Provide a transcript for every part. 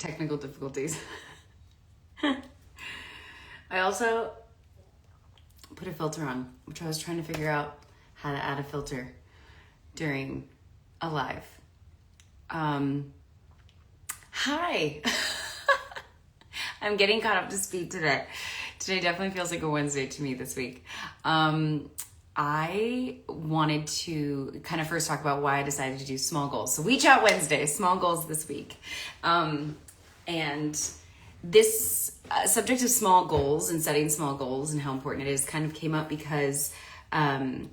technical difficulties. I also put a filter on, which I was trying to figure out how to add a filter during a live. Hi. I'm getting caught up to speed today. Today definitely feels like a Wednesday to me this week. I wanted to kind of first talk about why I decided to do small goals. So We Chat Wednesday, small goals this week. And this subject of small goals and setting small goals and how important it is kind of came up because a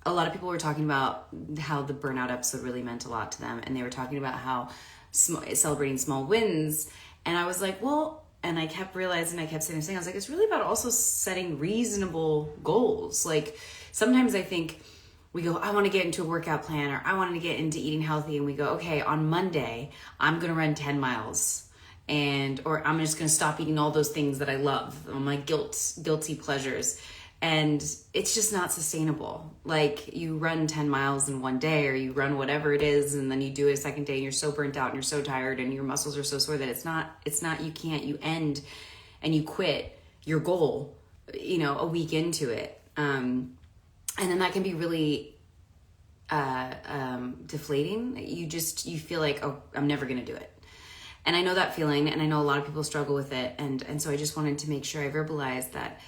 lot of people were talking about how the burnout episode really meant a lot to them. And they were talking about how celebrating small wins. And I was like, well, and I kept realizing, I kept saying, I was like, it's really about also setting reasonable goals. Like sometimes I think we go, I want to get into a workout plan, or I want to get into eating healthy. And we go, okay, on Monday, I'm going to run 10 miles. Or I'm just going to stop eating all those things that I love, my guilty pleasures. And it's just not sustainable. Like you run 10 miles in one day, or you run whatever it is, and then you do it a second day and you're so burnt out and you're so tired and your muscles are so sore that you end and you quit your goal, a week into it. And then that can be really deflating. You feel like, oh, I'm never going to do it. And I know that feeling, and I know a lot of people struggle with it. And so I just wanted to make sure I verbalized that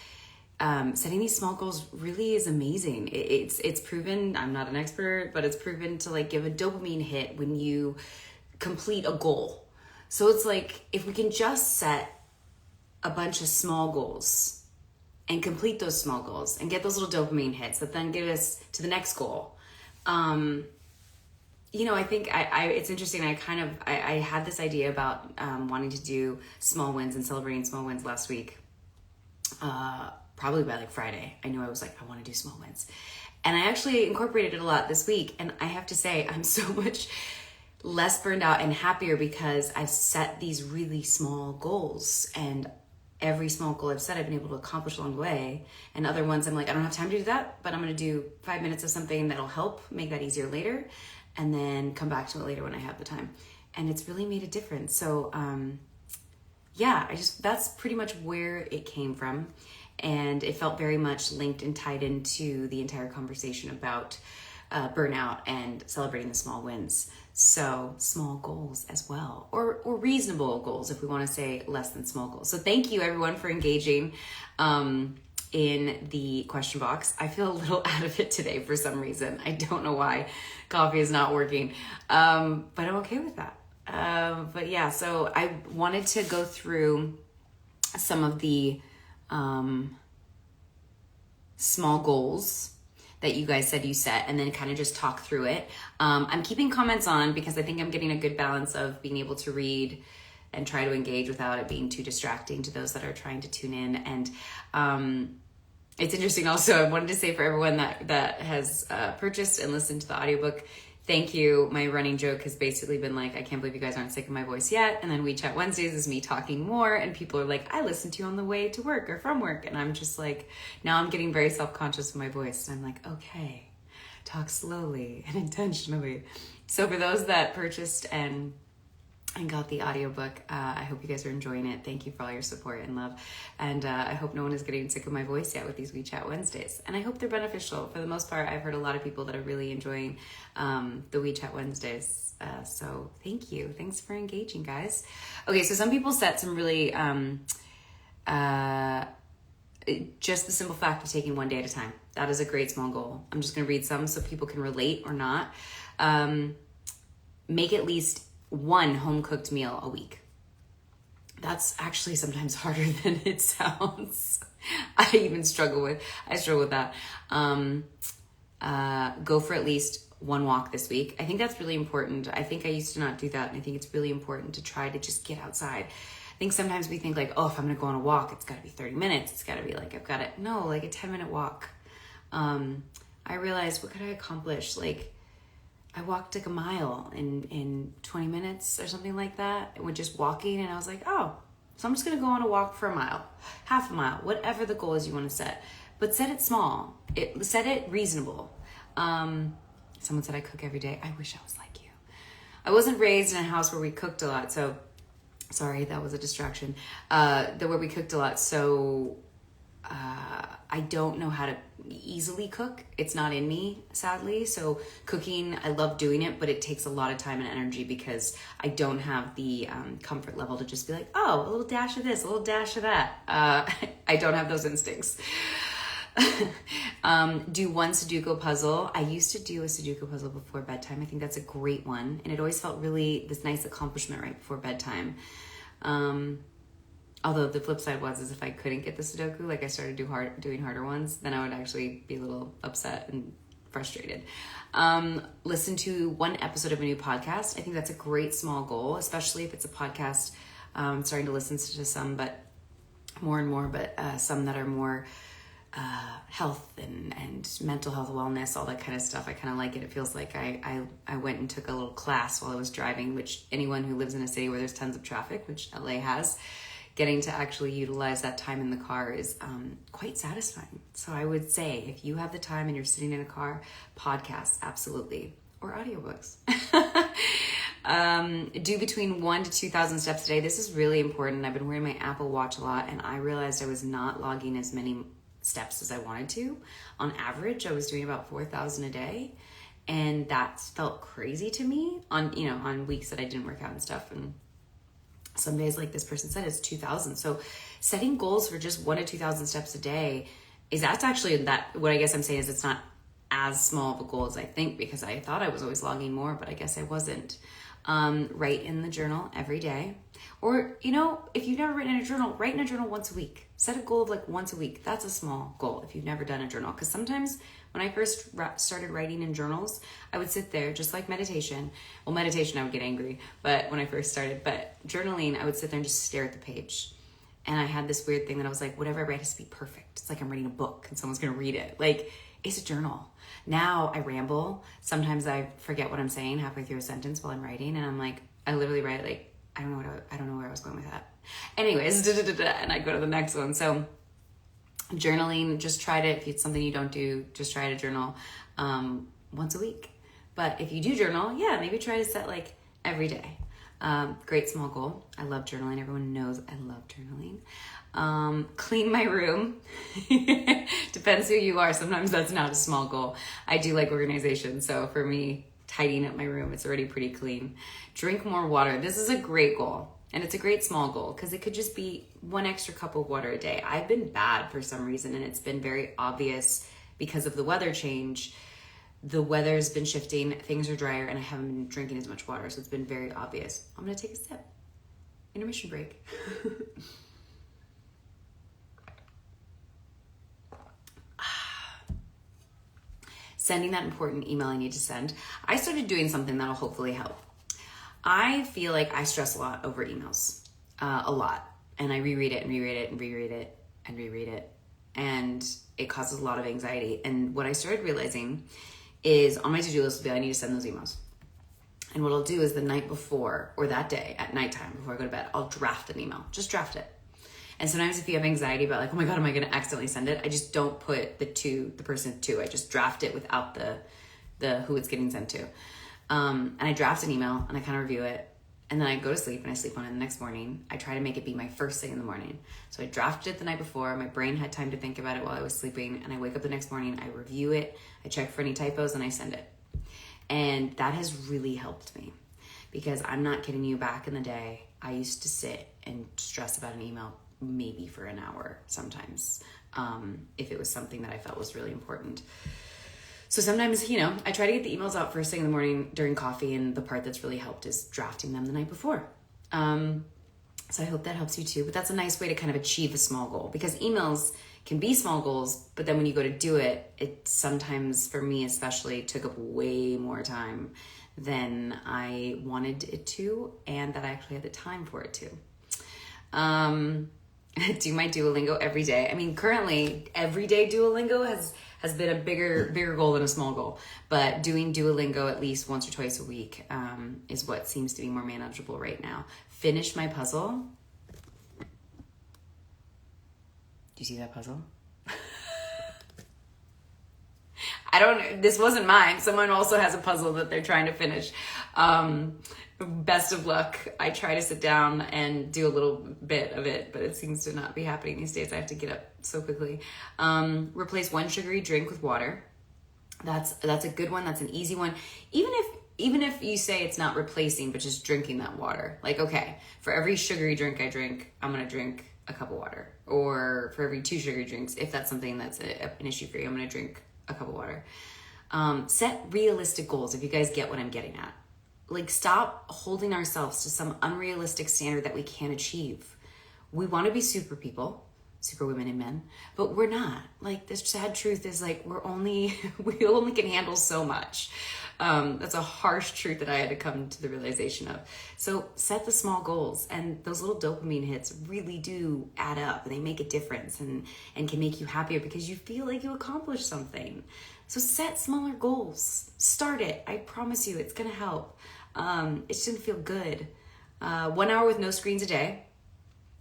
setting these small goals really is amazing. It's proven, I'm not an expert, but it's proven to like give a dopamine hit when you complete a goal. So it's like, if we can just set a bunch of small goals and complete those small goals and get those little dopamine hits that then get us to the next goal. I think it's interesting. I had this idea about wanting to do small wins and celebrating small wins last week. Probably by like Friday, I knew I was like, I want to do small wins. And I actually incorporated it a lot this week. And I have to say, I'm so much less burned out and happier because I've set these really small goals, and every small goal I've set, I've been able to accomplish along the way. And other ones, I'm like, I don't have time to do that, but I'm going to do 5 minutes of something that'll help make that easier later, and then come back to it later when I have the time. And it's really made a difference. So, that's pretty much where it came from. And it felt very much linked and tied into the entire conversation about burnout and celebrating the small wins. So small goals as well, or reasonable goals if we want to say less than small goals. So thank you everyone for engaging in the question box. I feel a little out of it today for some reason. I don't know why. Coffee is not working, but I'm okay with that. So I wanted to go through some of the small goals that you guys said you set, and then kind of just talk through it. I'm keeping comments on because I think I'm getting a good balance of being able to read and try to engage without it being too distracting to those that are trying to tune in. And it's interesting also, I wanted to say for everyone that has purchased and listened to the audiobook, thank you. My running joke has basically been like, I can't believe you guys aren't sick of my voice yet. And then We Chat Wednesdays is me talking more, and people are like, I listen to you on the way to work or from work. And I'm just like, now I'm getting very self-conscious of my voice. And I'm like, okay, talk slowly and intentionally. So for those that purchased and got the audiobook, I hope you guys are enjoying it. Thank you for all your support and love. And I hope no one is getting sick of my voice yet with these We Chat Wednesdays. And I hope they're beneficial. For the most part, I've heard a lot of people that are really enjoying the We Chat Wednesdays. So thank you. Thanks for engaging, guys. Okay, so some people set some really, just the simple fact of taking one day at a time. That is a great small goal. I'm just going to read some so people can relate or not. Make at least one home-cooked meal a week. That's actually sometimes harder than it sounds. I struggle with that. Go for at least one walk this week. I think that's really important. I think I used to not do that, and I think it's really important to try to just get outside. I think sometimes we think like, oh, if I'm gonna go on a walk, it's gotta be 30 minutes. It's gotta be like, like a 10-minute walk. I realized, what could I accomplish? Like, I walked like a mile in 20 minutes or something like that with just walking. And I was like, oh, so I'm just going to go on a walk for a mile, half a mile, whatever the goal is you want to set. But set it small. Set it reasonable. Someone said I cook every day. I wish I was like you. I wasn't raised in a house where we cooked a lot. So Sorry, that was a distraction. Where we cooked a lot. So I don't know how to easily cook. It's not in me, sadly. So cooking, I love doing it, but it takes a lot of time and energy because I don't have the comfort level to just be like, oh, a little dash of this, a little dash of that. I don't have those instincts. Do one Sudoku puzzle. I used to do a Sudoku puzzle before bedtime. I think that's a great one. And it always felt really this nice accomplishment right before bedtime. Although the flip side was, is if I couldn't get the Sudoku, like I started doing harder ones, then I would actually be a little upset and frustrated. Listen to one episode of a new podcast. I think that's a great small goal, especially if it's a podcast. I'm starting to listen to some, but more and more, but some that are more health and mental health, wellness, all that kind of stuff. I kind of like it. It feels like I went and took a little class while I was driving, which anyone who lives in a city where there's tons of traffic, which LA has, getting to actually utilize that time in the car is quite satisfying. So I would say if you have the time and you're sitting in a car, podcasts, absolutely, or audiobooks. Do between 1,000 to 2,000 steps a day. This is really important. I've been wearing my Apple Watch a lot, and I realized I was not logging as many steps as I wanted to. On average, I was doing about 4,000 a day, and that felt crazy to me on weeks that I didn't work out and stuff. And some days, like this person said, it's 2,000. So setting goals for just 1,000 to 2,000 steps a day that's actually what I guess I'm saying is it's not as small of a goal as I think, because I thought I was always logging more, but I guess I wasn't. Write in the journal every day. Or, if you've never written in a journal, write in a journal once a week. Set a goal of like once a week. That's a small goal if you've never done a journal. Because sometimes when I first started writing in journals, I would sit there just like meditation. Well, meditation, I would get angry, but when I first started, but journaling, I would sit there and just stare at the page. And I had this weird thing that I was like, whatever I write has to be perfect. It's like I'm reading a book and someone's going to read it. Like, it's a journal. Now I ramble. Sometimes I forget what I'm saying halfway through a sentence while I'm writing. And I'm like, I literally write like, I don't know where I was going with that. Anyways, and I go to the next one. So journaling, just try to, if it's something you don't do, just try to journal once a week. But if you do journal, maybe try to set like every day. Great small goal. I love journaling. Everyone knows I love journaling. Clean my room. Depends who you are. Sometimes that's not a small goal. I do like organization. So for me, tidying up my room, it's already pretty clean. Drink more water. This is a great goal. And it's a great small goal because it could just be one extra cup of water a day. I've been bad for some reason, and it's been very obvious because of the weather change. The weather's been shifting, things are drier, and I haven't been drinking as much water, so it's been very obvious. I'm gonna take a sip. Intermission break. Sending that important email I need to send. I started doing something that'll hopefully help. I feel like I stress a lot over emails, a lot. And I reread it and reread it and reread it and reread it. And it causes a lot of anxiety. And what I started realizing is on my to-do list will be, I need to send those emails. And what I'll do is the night before or that day at nighttime before I go to bed, I'll draft an email. Just draft it. And sometimes if you have anxiety about like, oh my God, am I going to accidentally send it? I just don't put the person to. I just draft it without the who it's getting sent to. And I draft an email and I kind of review it. And then I go to sleep and I sleep on it the next morning. I try to make it be my first thing in the morning. So I drafted it the night before. My brain had time to think about it while I was sleeping. And I wake up the next morning, I review it, I check for any typos, and I send it. And that has really helped me because I'm not kidding you. Back in the day, I used to sit and stress about an email maybe for an hour sometimes, if it was something that I felt was really important. So sometimes, I try to get the emails out first thing in the morning during coffee, and the part that's really helped is drafting them the night before. So I hope that helps you too, but that's a nice way to kind of achieve a small goal because emails can be small goals, but then when you go to do it, it sometimes, for me especially, took up way more time than I wanted it to, and that I actually had the time for it to. Do my Duolingo every day. I mean, currently, everyday Duolingo has been a bigger goal than a small goal. But doing Duolingo at least once or twice a week is what seems to be more manageable right now. Finish my puzzle. Do you see that puzzle? This wasn't mine. Someone also has a puzzle that they're trying to finish. Best of luck. I try to sit down and do a little bit of it, but it seems to not be happening these days. I have to get up so quickly. Replace one sugary drink with water. That's a good one. That's an easy one. Even if you say it's not replacing, but just drinking that water. Like, okay, for every sugary drink I drink, I'm going to drink a cup of water. Or for every 2 sugary drinks, if that's something that's an issue for you, I'm going to drink a cup of water. Set realistic goals, if you guys get what I'm getting at. Like, stop holding ourselves to some unrealistic standard that we can't achieve. We want to be super people, super women and men, but we're not. Like, the sad truth is, like, we only can handle so much. That's a harsh truth that I had to come to the realization of. So set the small goals, and those little dopamine hits really do add up, and they make a difference and can make you happier because you feel like you accomplished something. So set smaller goals. Start it. I promise you, it's going to help. It's going to feel good. 1 hour with no screens a day.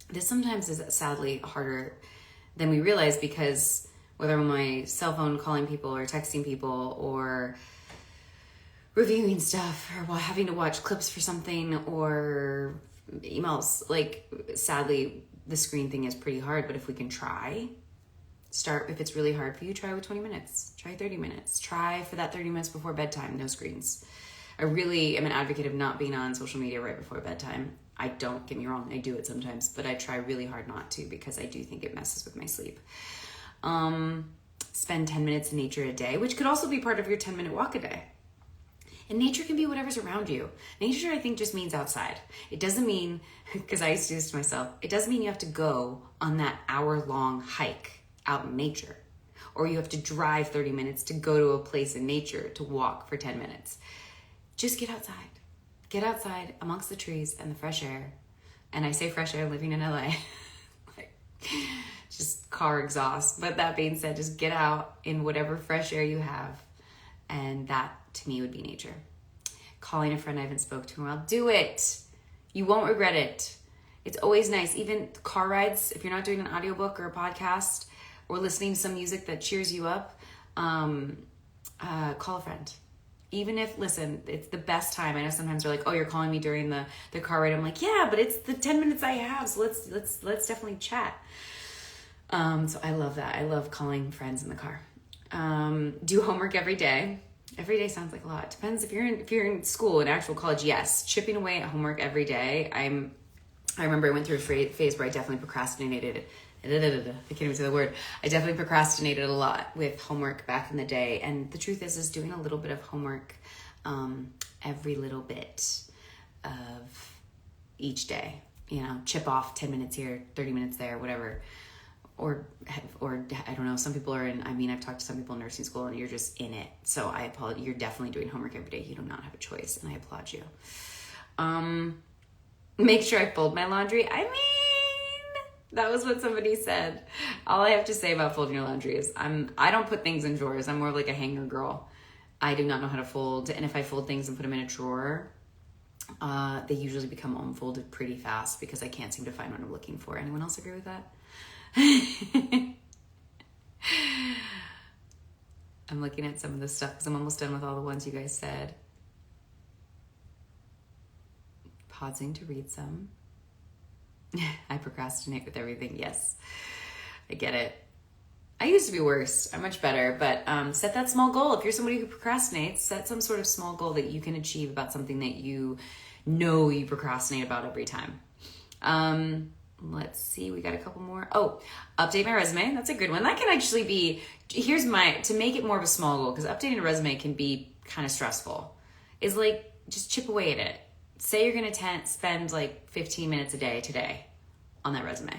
This sometimes is sadly harder than we realize, because whether I'm on my cell phone calling people or texting people or reviewing stuff or having to watch clips for something or emails, like, sadly, the screen thing is pretty hard. But if we can start, if it's really hard for you, try with 20 minutes, try 30 minutes, try for that 30 minutes before bedtime, no screens. I really am an advocate of not being on social media right before bedtime. I don't, get me wrong, I do it sometimes, but I try really hard not to, because I do think it messes with my sleep. Spend 10 minutes in nature a day, which could also be part of your 10-minute walk a day. And nature can be whatever's around you. Nature, I think, just means outside. It doesn't mean, because I used to do this to myself, it doesn't mean you have to go on that hour-long hike out in nature, or you have to drive 30 minutes to go to a place in nature to walk for 10 minutes. Just get outside. Get outside amongst the trees and the fresh air. And I say fresh air living in LA. Like, just car exhaust. But that being said, just get out in whatever fresh air you have. And that, to me, would be nature. Calling a friend I haven't spoke to in a while. Do it. You won't regret it. It's always nice. Even car rides, if you're not doing an audiobook or a podcast or listening to some music that cheers you up, call a friend. Even if, listen, it's the best time. I know sometimes they're like, oh, you're calling me during the car ride. I'm like, yeah, but it's the 10 minutes I have, so let's definitely chat. So I love that. I love calling friends in the car. Do homework every day. Every day sounds like a lot. Depends if you're in school, in actual college, yes. Chipping away at homework every day. I remember I went through a phase where I definitely procrastinated. I can't even say the word. I definitely procrastinated a lot with homework back in the day. And the truth is doing a little bit of homework every little bit of each day. You know, chip off 10 minutes here, 30 minutes there, whatever. Or I don't know, some people are I've talked to some people in nursing school and you're just in it. So I apologize. You're definitely doing homework every day. You do not have a choice, and I applaud you. Make sure I fold my laundry. That was what somebody said. All I have to say about folding your laundry is I don't put things in drawers. I'm more of like a hanger girl. I do not know how to fold. And if I fold things and put them in a drawer, they usually become unfolded pretty fast because I can't seem to find what I'm looking for. Anyone else agree with that? I'm looking at some of the stuff because I'm almost done with all the ones you guys said. Pausing to read some. I procrastinate with everything. Yes, I get it. I used to be worse. I'm much better, but set that small goal. If you're somebody who procrastinates, set some sort of small goal that you can achieve about something that you know you procrastinate about every time. Let's see, we got a couple more. Oh, update my resume. That's a good one. That can actually be, to make it more of a small goal, because updating a resume can be kind of stressful, is like, just chip away at it. Say you're going to spend like 15 minutes a day today on that resume.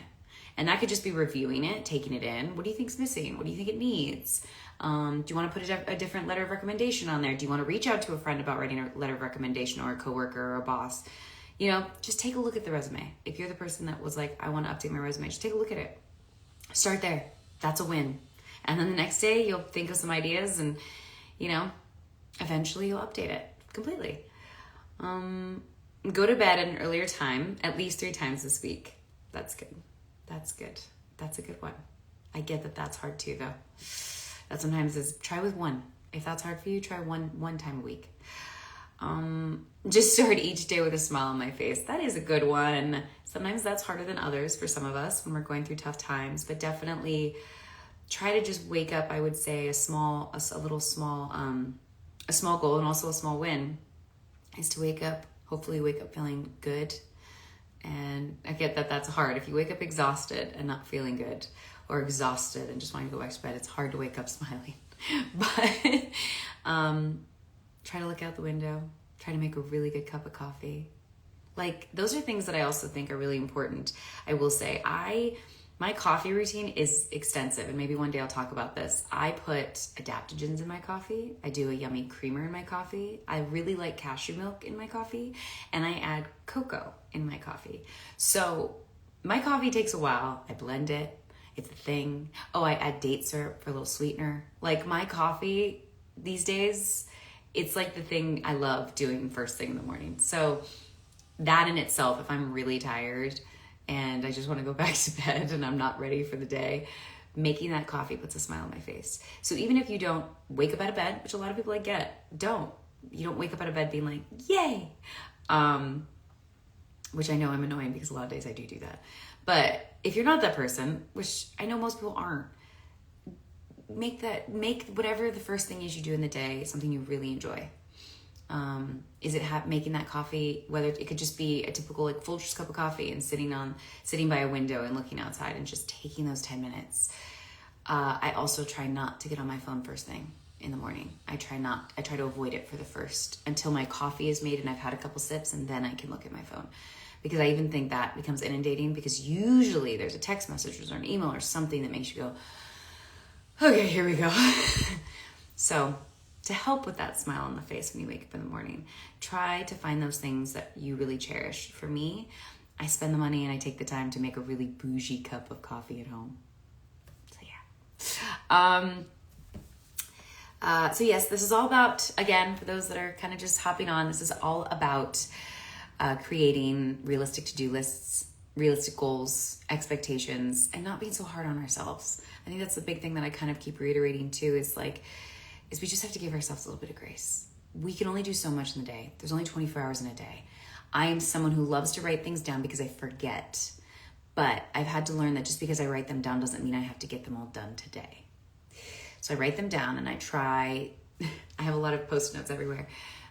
And that could just be reviewing it, taking it in. What do you think's missing? What do you think it needs? Do you want to put a different letter of recommendation on there? Do you want to reach out to a friend about writing a letter of recommendation, or a coworker or a boss? You know, just take a look at the resume. If you're the person that was like, I want to update my resume, just take a look at it. Start there. That's a win. And then the next day you'll think of some ideas and, you know, eventually you'll update it completely. Go to bed at an earlier time, at least 3 times this week. That's good. That's good. That's a good one. I get that that's hard too, though. That sometimes is try with 1. If that's hard for you, try one time a week. Just start each day with a smile on my face. That is a good one. Sometimes that's harder than others for some of us when we're going through tough times, but definitely try to just wake up. I would say a small goal and also a small win is to hopefully wake up feeling good. And I get that that's hard. If you wake up exhausted and not feeling good, or exhausted and just wanting to go back to bed, it's hard to wake up smiling. But try to look out the window. Try to make a really good cup of coffee. Like, those are things that I also think are really important. I will say, my coffee routine is extensive, and maybe one day I'll talk about this. I put adaptogens in my coffee. I do a yummy creamer in my coffee. I really like cashew milk in my coffee, and I add cocoa in my coffee. So my coffee takes a while. I blend it. It's a thing. Oh, I add date syrup for a little sweetener. Like, my coffee these days, it's like the thing I love doing first thing in the morning. So that in itself, if I'm really tired and I just want to go back to bed and I'm not ready for the day, making that coffee puts a smile on my face. So even if you don't wake up out of bed, which a lot of people I get, you don't wake up out of bed being like, yay. Which I know I'm annoying because a lot of days I do that. But if you're not that person, which I know most people aren't, make whatever the first thing is you do in the day something you really enjoy. Is it making that coffee, whether it could just be a typical like Folgers cup of coffee and sitting by a window and looking outside and just taking those 10 minutes. I also try not to get on my phone first thing in the morning. I try to avoid it until my coffee is made and I've had a couple sips, and then I can look at my phone. Because I even think that becomes inundating, because usually there's a text message or an email or something that makes you go, okay, here we go. So to help with that smile on the face when you wake up in the morning, try to find those things that you really cherish. For me, I spend the money and I take the time to make a really bougie cup of coffee at home. So yeah. So yes, this is all about, again, for those that are kind of just hopping on, this is all about creating realistic to-do lists, realistic goals, expectations, and not being so hard on ourselves. I think that's the big thing that I kind of keep reiterating too, is we just have to give ourselves a little bit of grace. We can only do so much in the day. There's only 24 hours in a day. I am someone who loves to write things down because I forget. But I've had to learn that just because I write them down doesn't mean I have to get them all done today. So I write them down and I have a lot of Post-it notes everywhere.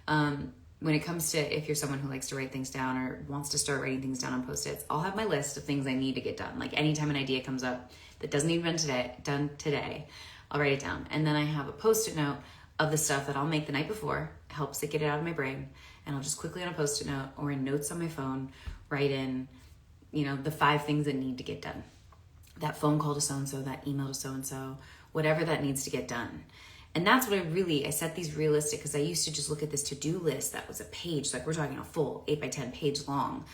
When it comes to, if you're someone who likes to write things down or wants to start writing things down on Post-its, I'll have my list of things I need to get done. Like anytime an idea comes up that doesn't need to be done today, I'll write it down. And then I have a Post-it note of the stuff that I'll make the night before, helps it get it out of my brain. And I'll just quickly on a Post-it note or in notes on my phone, write in, the 5 things that need to get done. That phone call to so-and-so, that email to so-and-so, whatever that needs to get done. And that's what I set these realistic, because I used to just look at this to-do list that was a page, like we're talking a full 8x10 page long.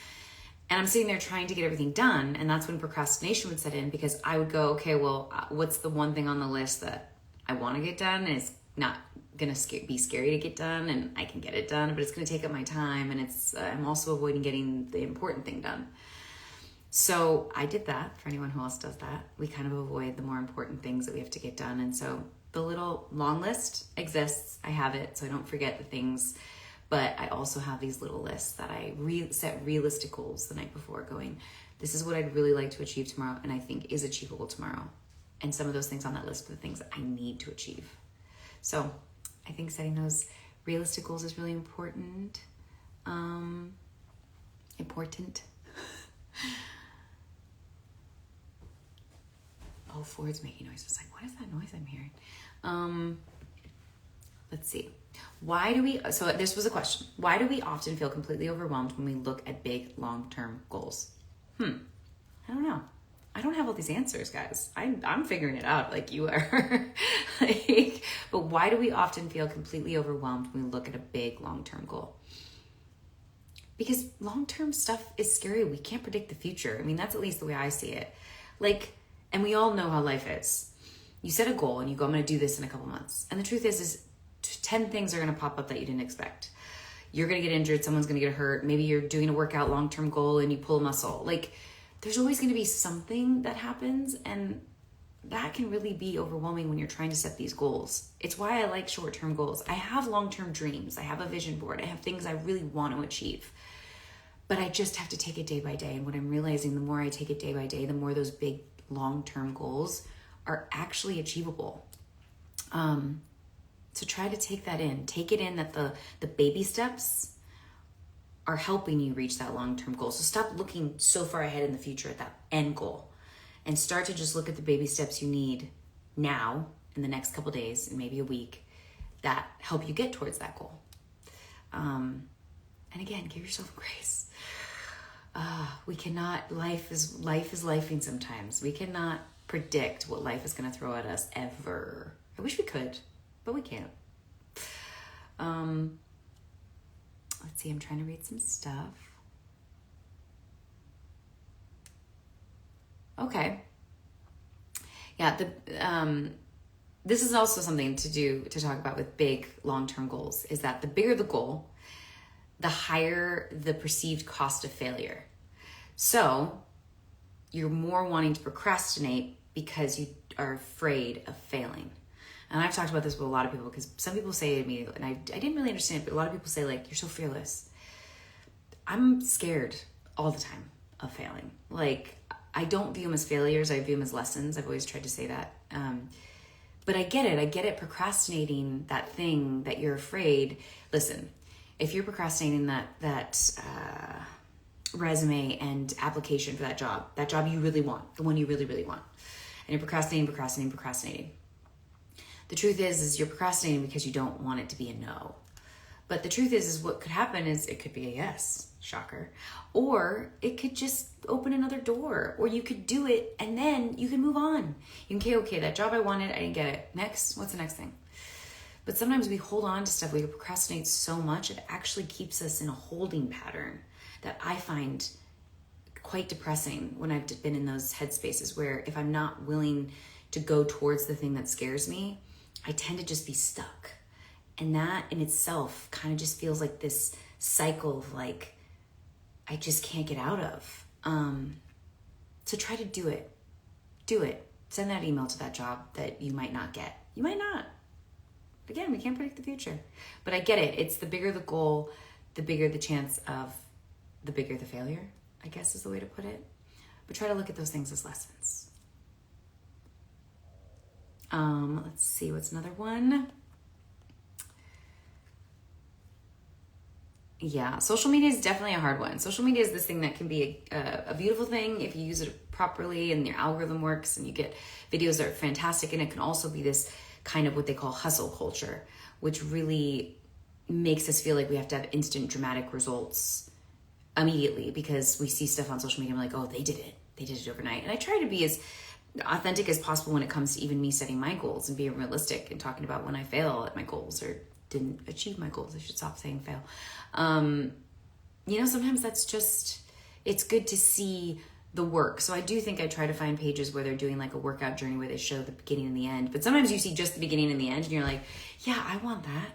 And I'm sitting there trying to get everything done. And that's when procrastination would set in, because I would go, okay, well, what's the one thing on the list that I want to get done? And it's not going to be scary to get done, and I can get it done, but it's going to take up my time. And I'm also avoiding getting the important thing done. So I did that. For anyone who else does that, we kind of avoid the more important things that we have to get done. And so the little long list exists. I have it so I don't forget the things, but I also have these little lists that I set realistic goals the night before, going, this is what I'd really like to achieve tomorrow and I think is achievable tomorrow. And some of those things on that list are the things that I need to achieve. So I think setting those realistic goals is really important. Oh, Ford's making noises. Like, what is that noise I'm hearing? Let's see. So this was a question. Why do we often feel completely overwhelmed when we look at big long-term goals? I don't know. I don't have all these answers, guys. I'm figuring it out like you are. But why do we often feel completely overwhelmed when we look at a big long-term goal? Because long-term stuff is scary. We can't predict the future. I mean, that's at least the way I see it. And we all know how life is. You set a goal and you go, I'm going to do this in a couple months. And the truth is 10 things are going to pop up that you didn't expect. You're going to get injured. Someone's going to get hurt. Maybe you're doing a workout long-term goal and you pull a muscle. There's always going to be something that happens. And that can really be overwhelming when you're trying to set these goals. It's why I like short-term goals. I have long-term dreams. I have a vision board. I have things I really want to achieve. But I just have to take it day by day. And what I'm realizing, the more I take it day by day, the more those big long-term goals are actually achievable. So try to take that in. Take it in that the baby steps are helping you reach that long-term goal. So stop looking so far ahead in the future at that end goal and start to just look at the baby steps you need now in the next couple days and maybe a week that help you get towards that goal. And again, give yourself grace. We cannot, life is lifing sometimes. We cannot predict what life is going to throw at us ever. I wish we could, but we can't. Let's see, I'm trying to read some stuff. Okay. Yeah, this is also something to talk about with big long-term goals, is that the bigger the goal, the higher the perceived cost of failure. So you're more wanting to procrastinate because you are afraid of failing. And I've talked about this with a lot of people because some people say to me, and I didn't really understand it, but a lot of people say, like, you're so fearless. I'm scared all the time of failing. Like, I don't view them as failures. I view them as lessons. I've always tried to say that. But I get it. Procrastinating that thing that you're afraid. Listen, if you're procrastinating that resume and application for that job you really want, the one you really, really want, and you're procrastinating. The truth is you're procrastinating because you don't want it to be a no. But the truth is what could happen is it could be a yes, shocker, or it could just open another door, or you could do it and then you can move on. You can okay, that job I wanted, I didn't get it. Next, what's the next thing? But sometimes we hold on to stuff, we procrastinate so much, it actually keeps us in a holding pattern that I find quite depressing when I've been in those headspaces where if I'm not willing to go towards the thing that scares me, I tend to just be stuck. And that in itself kind of just feels like this cycle of like, I just can't get out of. So try to do it. Do it. Send that email to that job that you might not get. You might not. Again, we can't predict the future. But I get it. It's the bigger the goal, the bigger the chance of, the bigger the failure, I guess is the way to put it. But try to look at those things as lessons. Let's see, what's another one? Yeah, social media is definitely a hard one. Social media is this thing that can be a beautiful thing if you use it properly and your algorithm works and you get videos that are fantastic. And it can also be this kind of what they call hustle culture, which really makes us feel like we have to have instant dramatic results immediately because we see stuff on social media and we're like, oh, they did it overnight. And I try to be as authentic as possible when it comes to even me setting my goals and being realistic and talking about when I fail at my goals or didn't achieve my goals. I should stop saying fail. Sometimes that's just, it's good to see the work. So I do think I try to find pages where they're doing like a workout journey where they show the beginning and the end. But sometimes you see just the beginning and the end and you're like, yeah, I want that.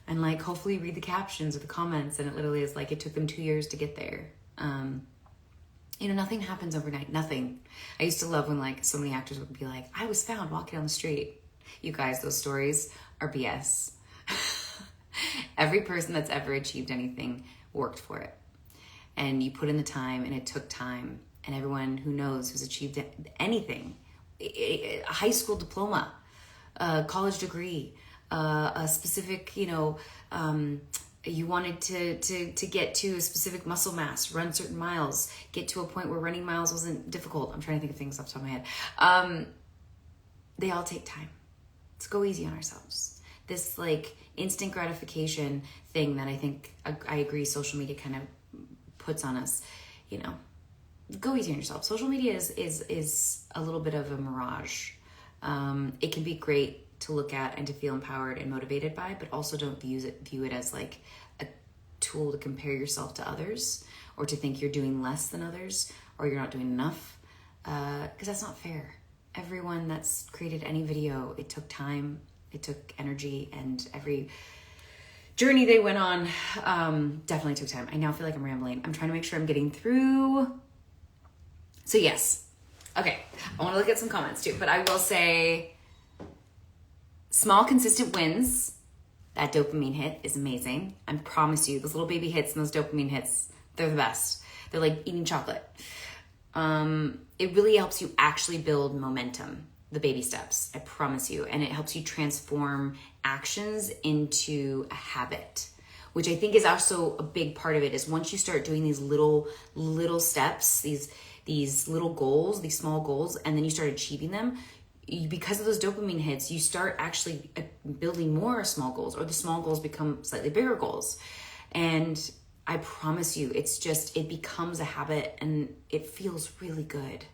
And like, hopefully read the captions or the comments. And it literally is like, it took them 2 years to get there. Nothing happens overnight. Nothing. I used to love when like so many actors would be like, I was found walking down the street. You guys, those stories are BS. Every person that's ever achieved anything worked for it. And you put in the time and it took time. And everyone who knows who's achieved anything, a high school diploma, a college degree, a specific, you wanted to get to a specific muscle mass, run certain miles, get to a point where running miles wasn't difficult. I'm trying to think of things off the top of my head. They all take time. Let's go easy on ourselves. This like instant gratification thing that I think I agree social media kind of puts on us, go easy on yourself. Social media is a little bit of a mirage. It can be great to look at and to feel empowered and motivated by, but also don't view it as like a tool to compare yourself to others or to think you're doing less than others or you're not doing enough, because that's not fair. Everyone that's created any video, it took time, it took energy, and every journey they went on definitely took time. I now feel like I'm rambling. I'm trying to make sure I'm getting through. So yes, Okay, I want to look at some comments too, but I will say small, consistent wins. That dopamine hit is amazing. I promise you, those little baby hits and those dopamine hits, they're the best. They're like eating chocolate. It really helps you actually build momentum, the baby steps, I promise you. And it helps you transform actions into a habit, which I think is also a big part of it, is once you start doing these little steps, these little goals, these small goals, and then you start achieving them, because of those dopamine hits, you start actually building more small goals, or the small goals become slightly bigger goals. And I promise you, it becomes a habit and it feels really good.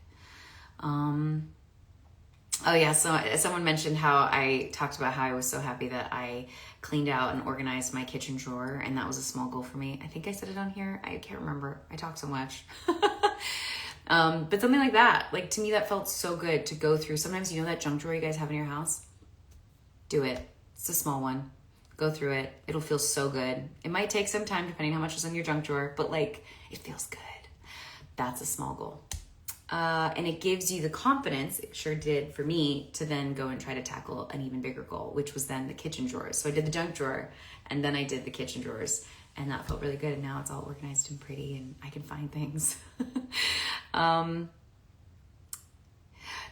Oh yeah, so someone mentioned how I talked about how I was so happy that I cleaned out and organized my kitchen drawer, and that was a small goal for me. I think I said it on here. I can't remember. I talk so much. But something like that, like to me, that felt so good to go through. Sometimes, you know, that junk drawer you guys have in your house? Do it. It's a small one. Go through it. It'll feel so good. It might take some time depending how much is in your junk drawer, but like it feels good. That's a small goal. And it gives you the confidence, it sure did for me, to then go and try to tackle an even bigger goal, which was then the kitchen drawers. So I did the junk drawer and then I did the kitchen drawers, and that felt really good. And now it's all organized and pretty and I can find things.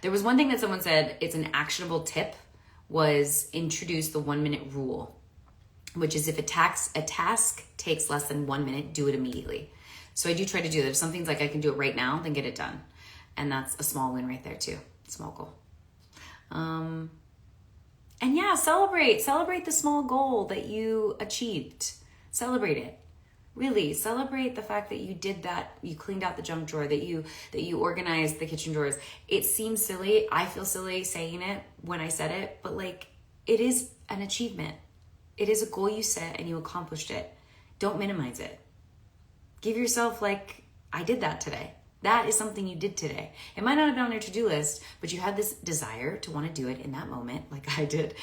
There was one thing that someone said, it's an actionable tip, was introduce the 1 minute rule, which is if a task takes less than 1 minute, do it immediately. So I do try to do that. If something's like I can do it right now, then get it done. And that's a small win right there too. Small goal. And yeah, celebrate the small goal that you achieved. Celebrate it. Really celebrate the fact that you did that. You cleaned out the junk drawer, that you organized the kitchen drawers. It seems silly. I feel silly saying it when I said it, but like it is an achievement. It is a goal you set and you accomplished it. Don't minimize it. Give yourself like, I did that today. That is something you did today. It might not have been on your to-do list, but you had this desire to want to do it in that moment, like I did.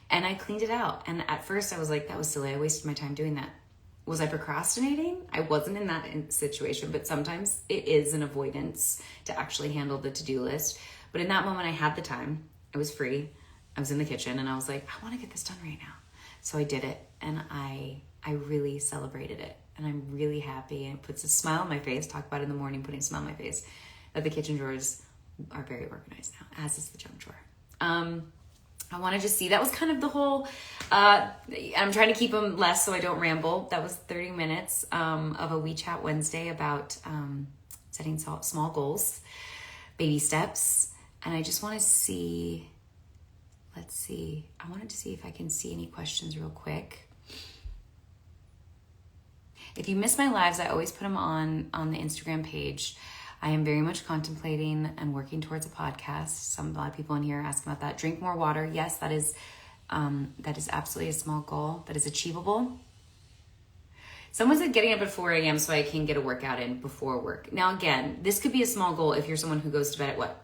And I cleaned it out. And at first I was like, that was silly. I wasted my time doing that. Was I procrastinating? I wasn't in that situation, but sometimes it is an avoidance to actually handle the to-do list. But in that moment, I had the time. I was free. I was in the kitchen and I was like, I want to get this done right now. So I did it, and I really celebrated it. And I'm really happy, and it puts a smile on my face. Talk about it in the morning, putting a smile on my face, that the kitchen drawers are very organized now, as is the junk drawer. I wanted to see, that was kind of the whole, I'm trying to keep them less so I don't ramble. That was 30 minutes of a WeChat Wednesday about setting small goals, baby steps. And I just want to see, let's see. I wanted to see if I can see any questions real quick. If you miss my lives, I always put them on the Instagram page. I am very much contemplating and working towards a podcast. A lot of people in here ask about that. Drink more water. Yes, that is absolutely a small goal that is achievable. Someone said getting up at 4 a.m. so I can get a workout in before work. Now, again, this could be a small goal if you're someone who goes to bed at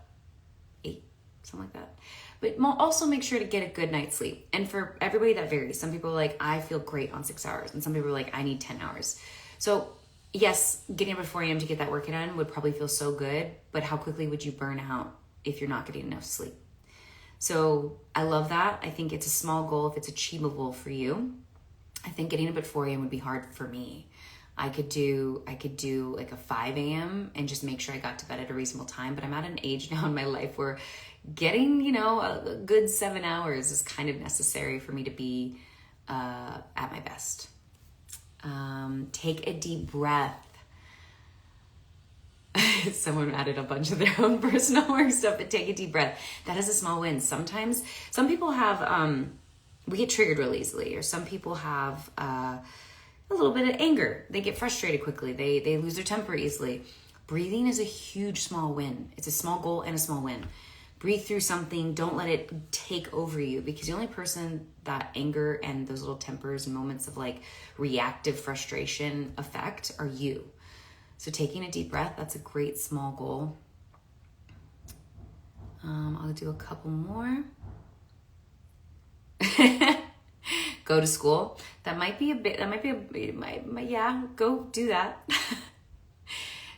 8, something like that. But also make sure to get a good night's sleep. And for everybody, that varies. Some people are like, I feel great on 6 hours. And some people are like, I need 10 hours. So yes, getting up at 4 a.m. to get that work in would probably feel so good. But how quickly would you burn out if you're not getting enough sleep? So I love that. I think it's a small goal if it's achievable for you. I think getting up at 4 a.m. would be hard for me. I could do like a 5 a.m. and just make sure I got to bed at a reasonable time. But I'm at an age now in my life where getting, a good 7 hours is kind of necessary for me to be at my best. Take a deep breath. Someone added a bunch of their own personal work stuff, but take a deep breath. That is a small win. Sometimes, some people have, we get triggered real easily, or some people have a little bit of anger. They get frustrated quickly. They lose their temper easily. Breathing is a huge small win. It's a small goal and a small win. Breathe through something. Don't let it take over you, because the only person that anger and those little tempers and moments of like reactive frustration affect are you. So taking a deep breath, that's a great small goal. I'll do a couple more. Go to school. That might be yeah, go do that.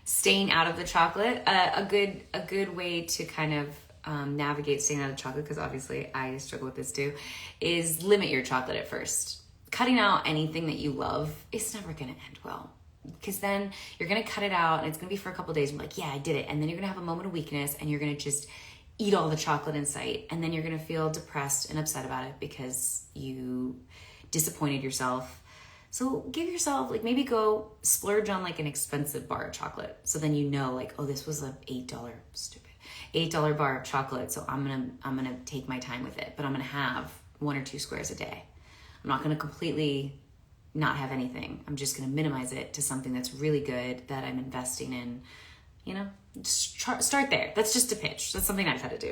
staying out of the chocolate. A good way to kind of navigate staying out of chocolate, because obviously I struggle with this too, is limit your chocolate at first. Cutting out anything that you love is never going to end well, because then you're going to cut it out and it's going to be for a couple of days and be like, yeah, I did it. And then you're going to have a moment of weakness and you're going to just eat all the chocolate in sight. And then you're going to feel depressed and upset about it because you disappointed yourself. So give yourself, like, maybe go splurge on like an expensive bar of chocolate. So then you know, like, oh, this was a $8 bar of chocolate. So I'm going to take my time with it, but I'm going to have 1 or 2 squares a day. I'm not going to completely not have anything. I'm just going to minimize it to something that's really good that I'm investing in. You know, just start there. That's just a pitch. That's something I've had to do.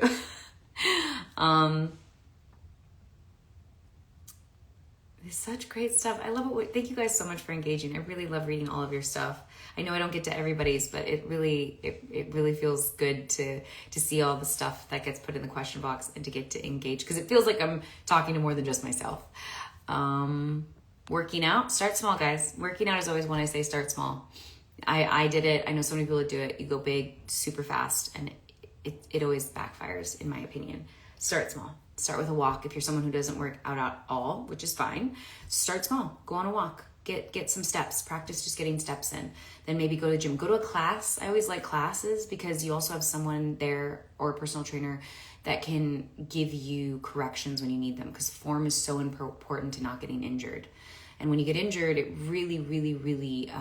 It's such great stuff. I love it. Thank you guys so much for engaging. I really love reading all of your stuff. I know I don't get to everybody's, but it really feels good to see all the stuff that gets put in the question box and to get to engage, because it feels like I'm talking to more than just myself. Working out, start small, guys. Working out is always when I say start small. I did it. I know so many people that do it. You go big super fast, and it always backfires, in my opinion. Start small. Start with a walk. If you're someone who doesn't work out at all, which is fine, start small. Go on a walk. Get some steps. Practice just getting steps in. Then maybe go to the gym. Go to a class. I always like classes because you also have someone there, or a personal trainer, that can give you corrections when you need them, because form is so important to not getting injured. And when you get injured, it really, really, really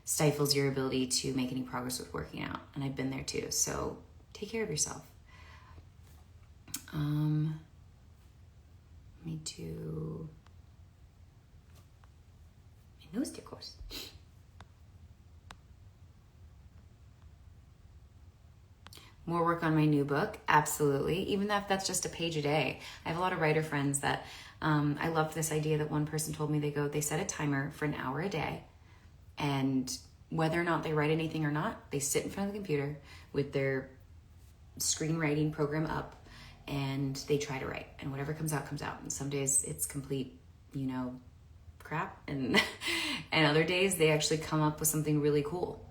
stifles your ability to make any progress with working out. And I've been there too. So take care of yourself. Me too. My nose tickles. More work on my new book, absolutely. Even if that's just a page a day. I have a lot of writer friends that I love this idea that one person told me. They set a timer for an hour a day, and whether or not they write anything or not, they sit in front of the computer with their screenwriting program up, and they try to write, and whatever comes out, comes out. And some days it's complete, crap, and other days they actually come up with something really cool.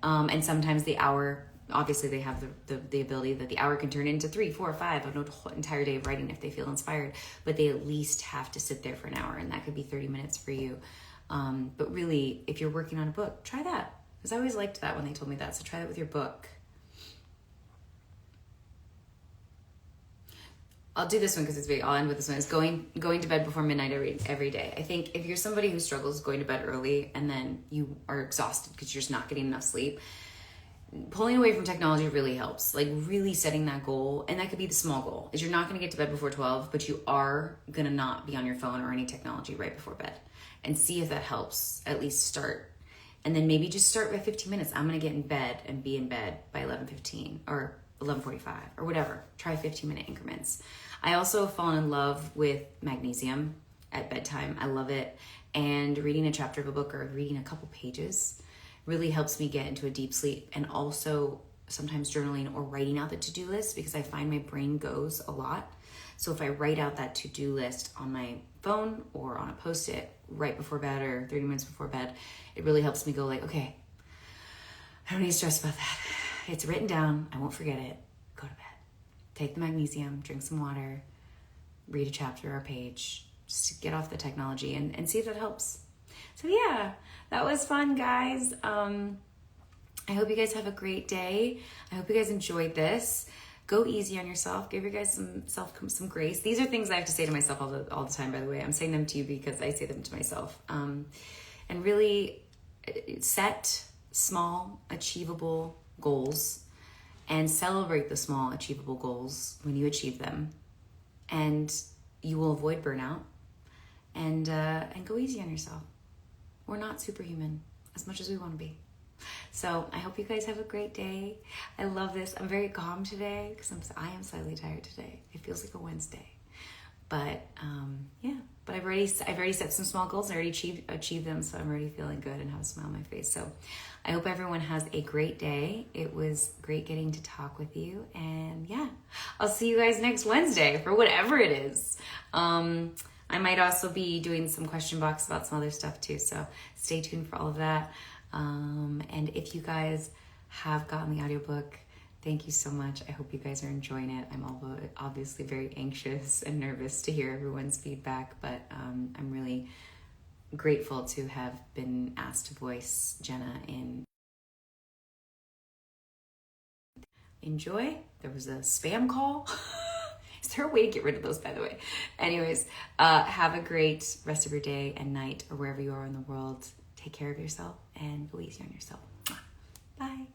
And sometimes the hour, obviously they have the ability that the hour can turn into 3, 4, 5, an entire day of writing if they feel inspired, but they at least have to sit there for an hour, and that could be 30 minutes for you. But really, if you're working on a book, try that, because I always liked that when they told me that. So try that with your book. I'll do this one because it's big. I'll end with this one. Is going to bed before midnight every day. I think if you're somebody who struggles going to bed early and then you are exhausted because you're just not getting enough sleep, pulling away from technology really helps. Like, really setting that goal, and that could be the small goal, is you're not going to get to bed before 12, but you are going to not be on your phone or any technology right before bed, and see if that helps. At least start. And then maybe just start by 15 minutes. I'm going to get in bed and be in bed by 11:15 or 11:45 or whatever. Try 15-minute increments. I also have fallen in love with magnesium at bedtime. I love it. And reading a chapter of a book or reading a couple pages really helps me get into a deep sleep. And also sometimes journaling or writing out the to-do list, because I find my brain goes a lot. So if I write out that to-do list on my phone or on a Post-it right before bed or 30 minutes before bed, it really helps me go like, okay, I don't need to stress about that. It's written down. I won't forget it. Go to bed. Take the magnesium, drink some water, read a chapter or a page, just get off the technology and see if that helps. So yeah, that was fun, guys. I hope you guys have a great day. I hope you guys enjoyed this. Go easy on yourself. Give you guys some grace. These are things I have to say to myself all the time, by the way. I'm saying them to you because I say them to myself. And really set small, achievable goals and celebrate the small, achievable goals when you achieve them. And you will avoid burnout and go easy on yourself. We're not superhuman as much as we want to be. So I hope you guys have a great day. I love this. I'm very calm today because I am slightly tired today. It feels like a Wednesday, but yeah. But I've already set some small goals. I already achieved them, so I'm already feeling good and have a smile on my face. So I hope everyone has a great day. It was great getting to talk with you, and yeah, I'll see you guys next Wednesday for whatever it is. I might also be doing some question box about some other stuff too, so stay tuned for all of that. And if you guys have gotten the audiobook, thank you so much. I hope you guys are enjoying it. I'm obviously very anxious and nervous to hear everyone's feedback, but I'm really grateful to have been asked to voice Jenna in. Enjoy. There was a spam call. Is there a way to get rid of those, by the way? Anyways, have a great rest of your day and night, or wherever you are in the world. Take care of yourself and go easy on yourself. Bye.